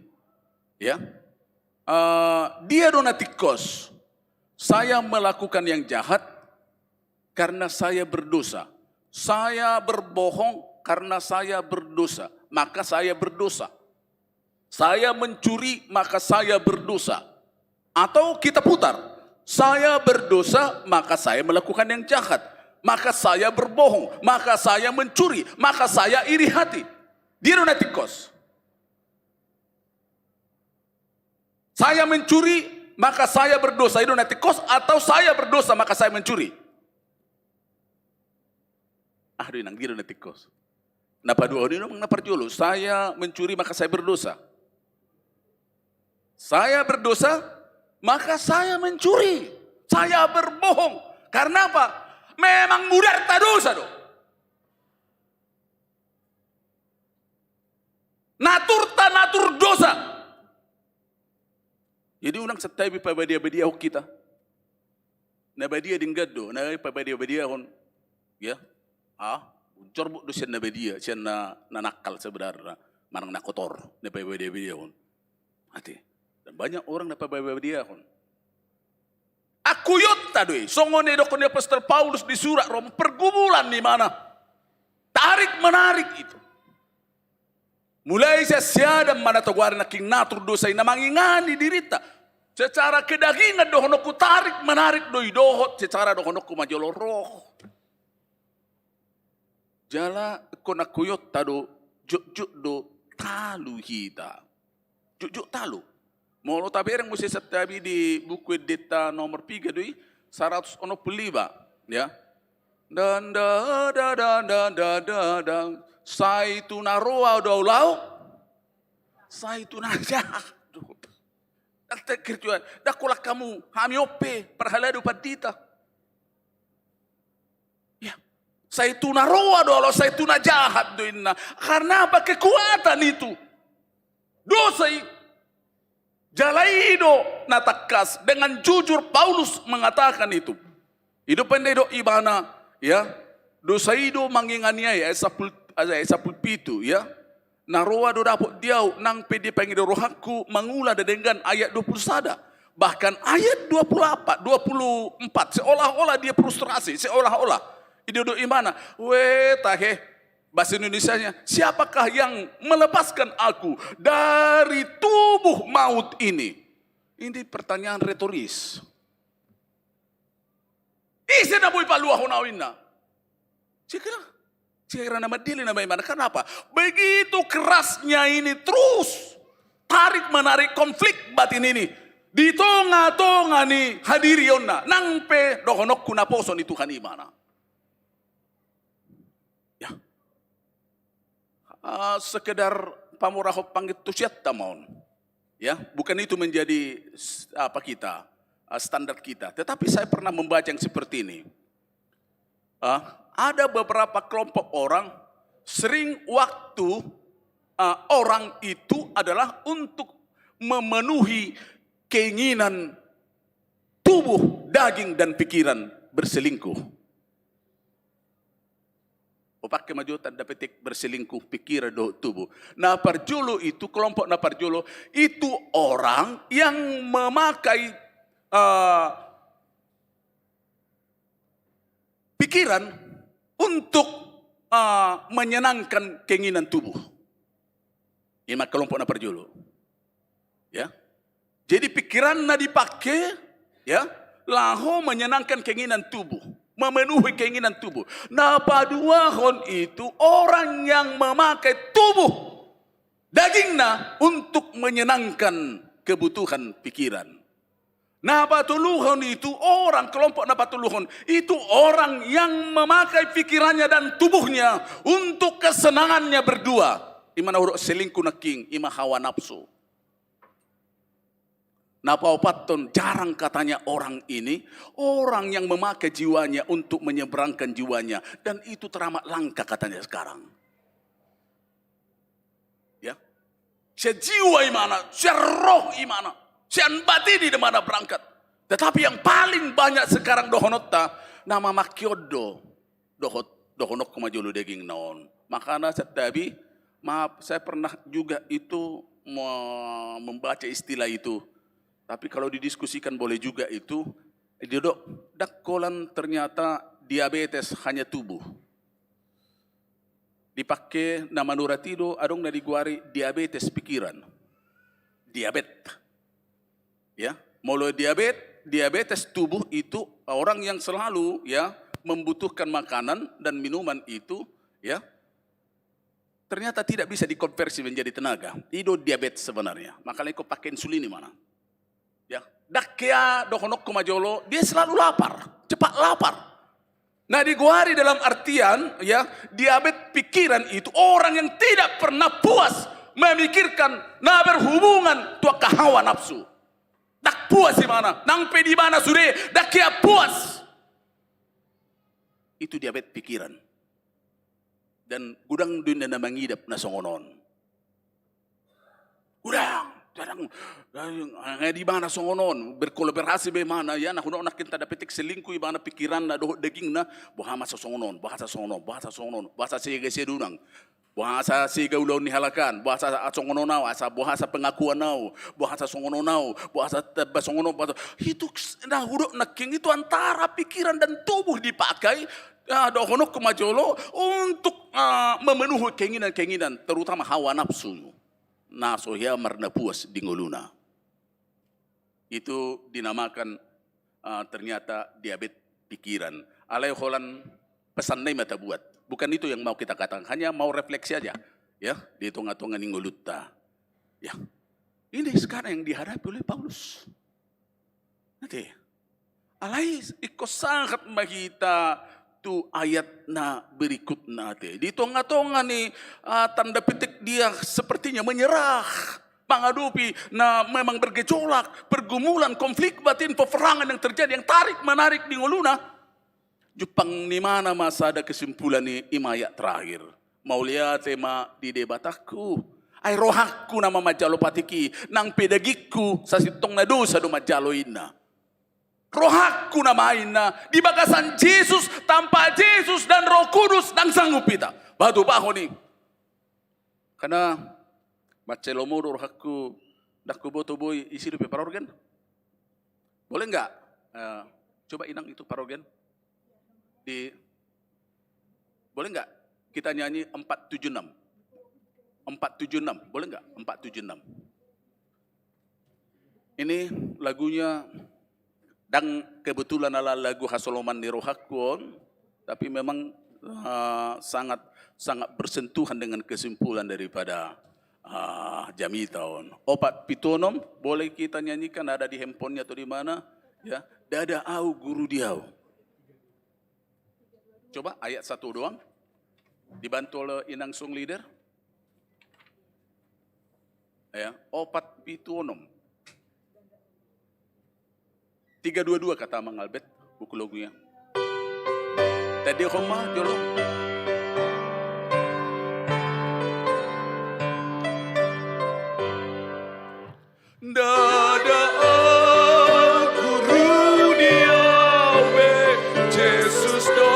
ya. Dia donatikos, saya melakukan yang jahat karena saya berdosa. Saya berbohong karena saya berdosa, maka saya berdosa. Saya mencuri, maka saya berdosa. Atau kita putar, saya berdosa, maka saya melakukan yang jahat. Maka saya berbohong, maka saya mencuri, maka saya iri hati. Dia donatikos. Saya mencuri, maka saya berdosa. Dia donatikos atau saya berdosa, maka saya mencuri. Aduh, nang dia donatikos. Napa dua ini napa julu? Saya mencuri, maka saya berdosa. Saya berdosa, maka saya mencuri. Saya berbohong. Karena apa? Memang mudar tak dosa do. natur dosa. Jadi ulang setabi pabadia-badia kita. Nabadia dinggado, na pabadia-badia hon. Ya. Corbuk do siya nabadia, siya na nanakal sebenarnya. Manang nakotor, na pabadia-badia hon. Hati. Dan banyak orang na pabadia hon. Aku yot tadi, songon edo kon Apostol Paulus di surat Roma pergumulan di mana. Tarik menarik itu. Mulai saya siada mana tawar na king natur dosa ina mangingani dirita. Secara kedagingan dohonokku tarik menarik doi dohot secara dohonokku majolo roh. Jala konakuyot tado juk do talu hita. Juk talu. Molo tabereng musi setabi di buku data nomor 3 doi 165 ya. Dan sai tu naroa do lau. Sai tu naja. Terkirjuan, dah kulak kamu hamiope perhaladu padita. Ya, saya tuna roa dolo, saya tuna jahat do inna. Karena apa kekuatan itu? Dosa jalaido natakas dengan jujur Paulus mengatakan itu. Hidup pendedo ibana, ya. Dosa itu menginganiaya esapul pitu, ya. Naroa do dapot diau nang pedi pengido rohaku mengula dengan ayat 21. Bahkan ayat 24 seolah-olah dia frustrasi, seolah-olah ide do imana. Tahe bahasa Indonesianya, siapakah yang melepaskan aku dari tubuh maut ini? Ini pertanyaan retoris. Isi na boy paluah hunawinna. Cira nama dili nama iman. Kenapa? Begitu kerasnya ini terus tarik menarik konflik batin ini. Di tonga-tonga ni hadirionna nangpe dohonok kunaposon itu kan imana. Ya. Sekedar pamurahop panggit tusiat tamon. Ya, bukan itu menjadi apa kita, standar kita. Tetapi saya pernah membaca yang seperti ini. Ada beberapa kelompok orang sering waktu orang itu adalah untuk memenuhi keinginan tubuh, daging dan pikiran berselingkuh. Pakai maju tanda petik berselingkuh pikiran tubuh. Nah parjolo itu kelompok na parjolo itu orang yang memakai pikiran untuk menyenangkan keinginan tubuh. Ini kelompok na parjolo. Ya. Jadi pikiran na dipakai ya, laho menyenangkan keinginan tubuh, memenuhi keinginan tubuh. Nah, paduahon itu orang yang memakai tubuh dagingna untuk menyenangkan kebutuhan pikiran. Nah, patuluhon itu orang, kelompok na patuluhon itu orang yang memakai pikirannya dan tubuhnya untuk kesenangannya berdua. Imana huruf selingkuh na king, ima hawa nafsu. Nah, paupaton jarang katanya orang ini, orang yang memakai jiwanya untuk menyeberangkan jiwanya. Dan itu teramat langka katanya sekarang. Ya, sejiwa imana, seroh imana. Sian batini di mana berangkat. Tetapi yang paling banyak sekarang dohonota nama makiodo dohonok kemajulu daging naon. Makanya setabi maaf saya pernah juga itu membaca istilah itu. Tapi kalau didiskusikan boleh juga itu. Dodok dakkolan ternyata diabetes hanya tubuh. Dipakai nama nuratido adong na diguari diabetes pikiran. Diabetes. Ya, mulai diabetes tubuh itu orang yang selalu ya membutuhkan makanan dan minuman itu ya ternyata tidak bisa dikonversi menjadi tenaga. Itu diabetes sebenarnya. Makanya kau pakai insulin di mana? Ya, dakya dohonok kumajolo dia selalu lapar, cepat lapar. Nah, diguari dalam artian ya diabetes pikiran itu orang yang tidak pernah puas memikirkan nah berhubungan tua hawa nafsu. Dak puas di mana? Nang di mana sudah? Dak kia puas. Itu diabetes pikiran. Dan gudang dunia na mangidap na songonon. Udang, jarang di mana songonon berkolaborasi be mana ya, nah nak kita dapetik selingkuh mana pikiran na doh daging na bahasa songonon, bahasa siga sedunang. Bahasa siga ulau ni halakan, bahasa songononau, bahasa pengakuan nau, bahasa songononau, bahasa songonon, bahasa itu nah huruf naking itu antara pikiran dan tubuh dipakai dohonok kemajolo untuk memenuhi keinginan-keinginan, terutama hawa nafsu. Nafsu ya marna puas di ngoluna. Itu dinamakan ternyata diabetes pikiran. Alai holan pesan nai mata buat. Bukan itu yang mau kita katakan, hanya mau refleksi aja, ya, di tengah-tengah ninggoluta. Ya, ini sekarang yang dihadapi oleh Paulus. Nanti, alai ikut sangat makita tu ayat na berikut nate. Di tengah-tengah nih tanda petik dia sepertinya menyerah, menghadapi nah memang bergejolak, pergumulan, konflik batin, peperangan yang terjadi, yang tarik menarik di ngoluna. Jepang ni mana masa ada kesimpulan ni imayat terakhir. Mau lihat tema di debat aku. Ay rohaku nama majalo patiki. Nang pedagiku sa sitong na dosa do majalo ina. Rohaku nama ina. Di bagasan Yesus, tanpa Yesus dan Roh Kudus nang sanggup kita. Batu baho ni. Karena macelo mo rohaku daku boto boy isi lupa parorgan. Boleh enggak? Coba inang itu parorgan. Boleh enggak kita nyanyi 476? 476, boleh enggak? 476. Ini lagunya dan kebetulan adalah lagu Hasoloman di Rohakun, tapi memang sangat bersentuhan dengan kesimpulan daripada Jamitaon. Opat pitonom boleh kita nyanyikan, ada di handphonenya atau di mana? Ya, dada au guru diau. Coba ayat 1 doang. Dibantu oleh inang song leader. Ya, opat pituonom. 322 kata Mang Albert buku logonya. Tadi Roma jolo. Dada guru diawe Jesus do.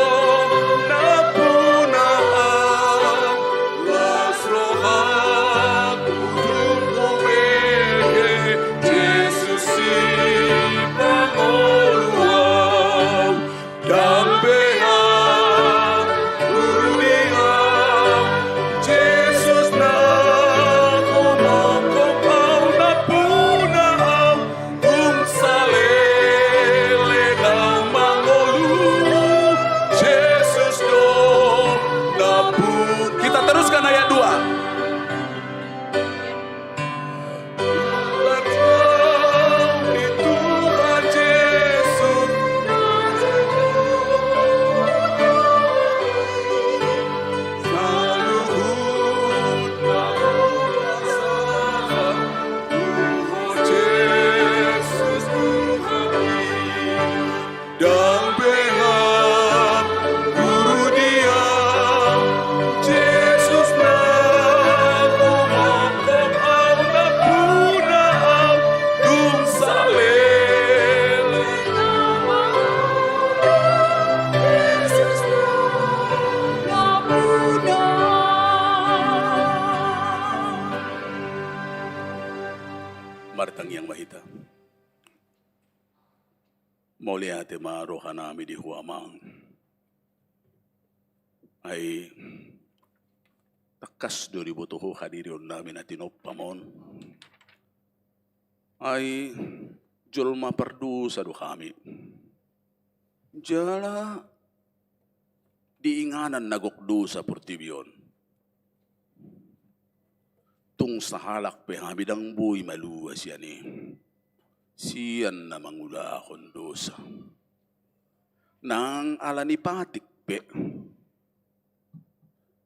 Martang yang mahita. Mau lihat tema rohanami di huamang. Ay takas 2000 hadirion namin natin opamon. Ay julma perdu sadu kami. Jala diinganan nagokdo sa portibion. Tung sahalak pe habidang buhay maluwa siya ni. Siyan na mangula akong dosa. Nang alani patik pe.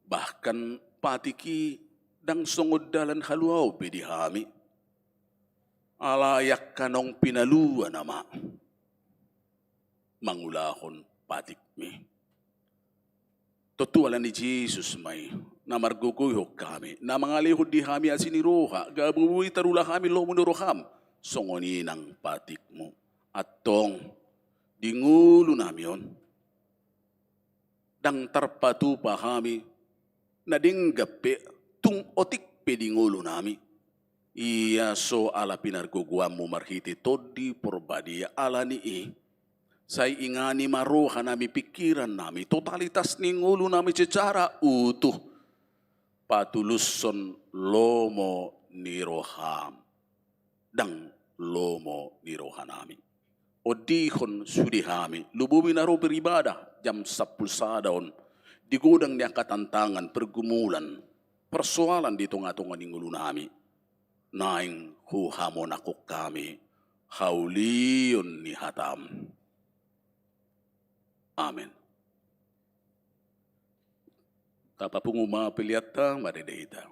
Bahkan patiki dang sungod dalan haluaw pe di hami. Alayak kanong pinaluwa nama. Mangula akong patik mi. Tutualan ni Jesus may na marguguyok kami, na mangalihod di kami asiniroha, gabubuhi tarula kami lo munoroham, songoni ng patik mo. At tong, dingulo namin yon, dang tarpatu pa kami, na dinggapi, tung otik pedingulo nami. Iya so ala pinarguguam mo marhiti todi porbadia ala ni say ingani maroha nami pikiran nami, totalitas ni ngulo nami secara utuh. Patuluson lomo niroham, dang lomo niroha nami. O dihon sudihami, lububi na ro beribadah jam 10 sadaon, di gudang niya katantangan, pergumulan, persoalan dito nga tungan ni ngulo nami. Naing huhamon ako kami, hauliyon ni hatam. Amen. Kapapunguma piliata marideita.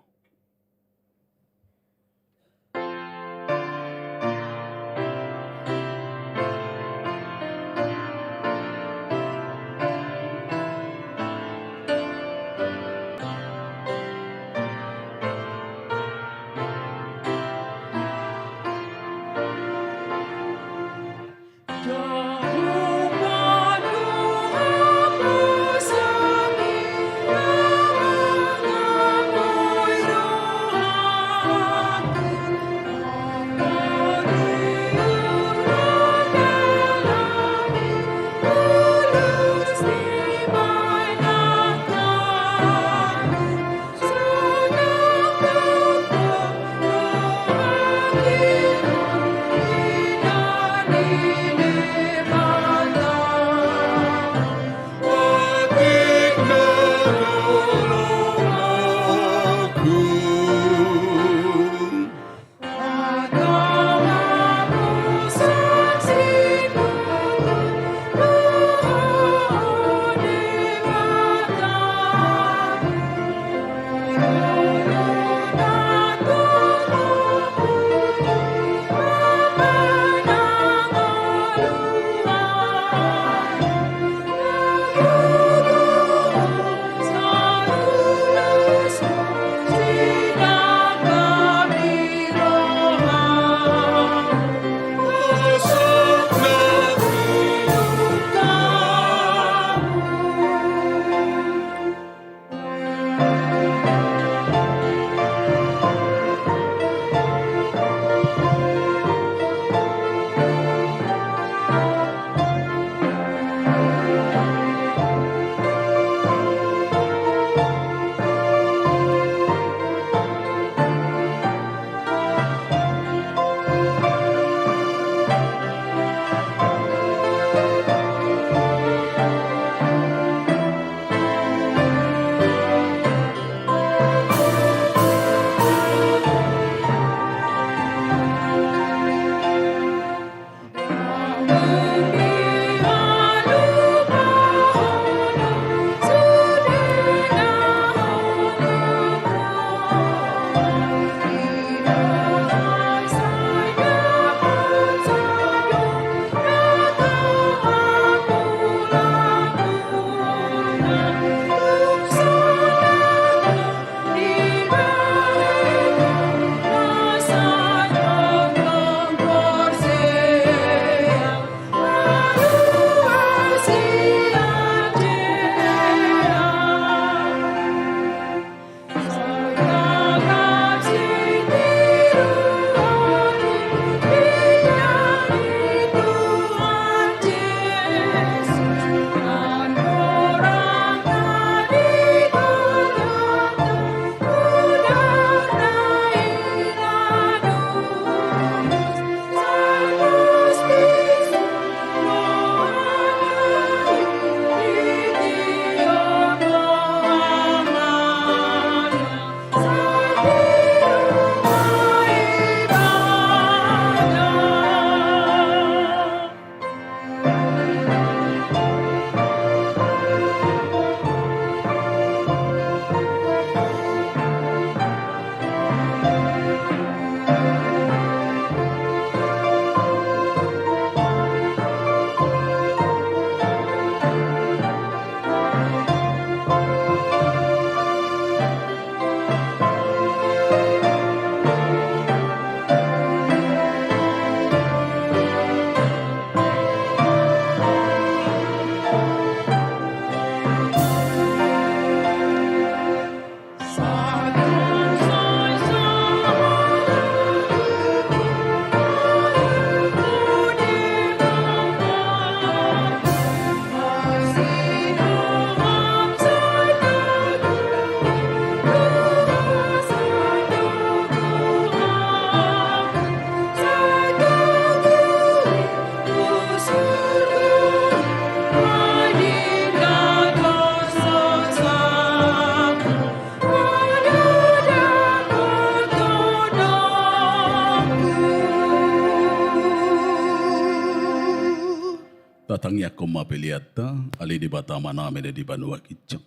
tatangya ko mapiliata, ali di batama namin di Banua Kitchang.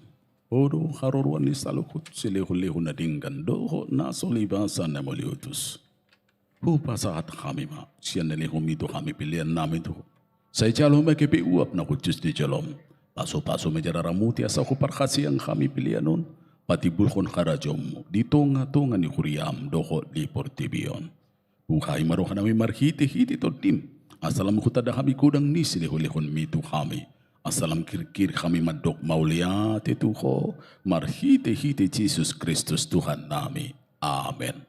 Odo haruruan ni salukut silehu-lehu na dinggan doho na solibasan na moliutus. Hupa saat kami ma, siya nalihum ito kami pilihan namin to. Sa ijalo makipi uap na kutsus di jalom. Paso-paso majararamuti asa ko parkasi ang kami pilihan nun. Pati bulkon karajom dito nga ni Kuriam doho di Portibion. Buhay marohan namin marhiti-hiti to tim. Asalam ko tada kami kudang ni silihulihon mito kami. Asalam kirkir kami madok mauliat itu ko. Marhiti-hiti Jesus Kristus Tuhan nami. Amen.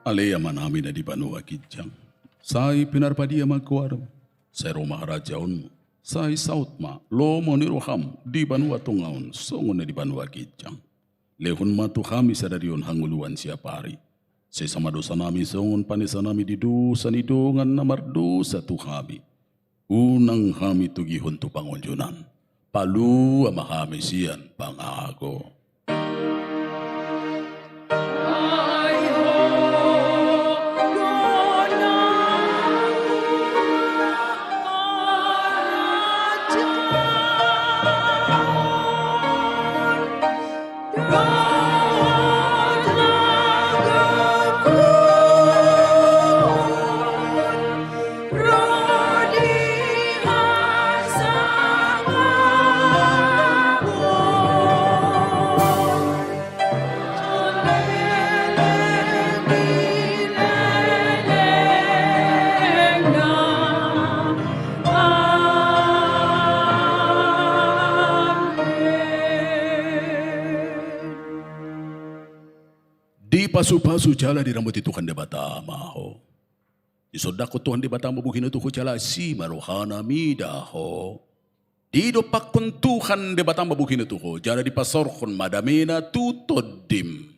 Aleyaman namin na di Banua Kitchang. Say pinarpadia magkuwaram. Say rumaharajaon mo. Say sautma. Lomo ni Roham. Di Banua tungaon. Songo na di Banua Kitchang. Lehon matu kami sa darion hanguluan siya pari. Say sama dosa nami songon panisa nami di dosa ni dongan na mardosa tu kami. Unang kami tugihon tu pangonjunan. Palu ama kami siyan pangago. Di pasu-pasu jala di rambut itu kan de batama ho. Di sodako Tuhan de batama bukin itu ko jala si marohana mida ho. Di dopak kun Tuhan de batama bukin itu ko jala di pasorkon madamena tutodim.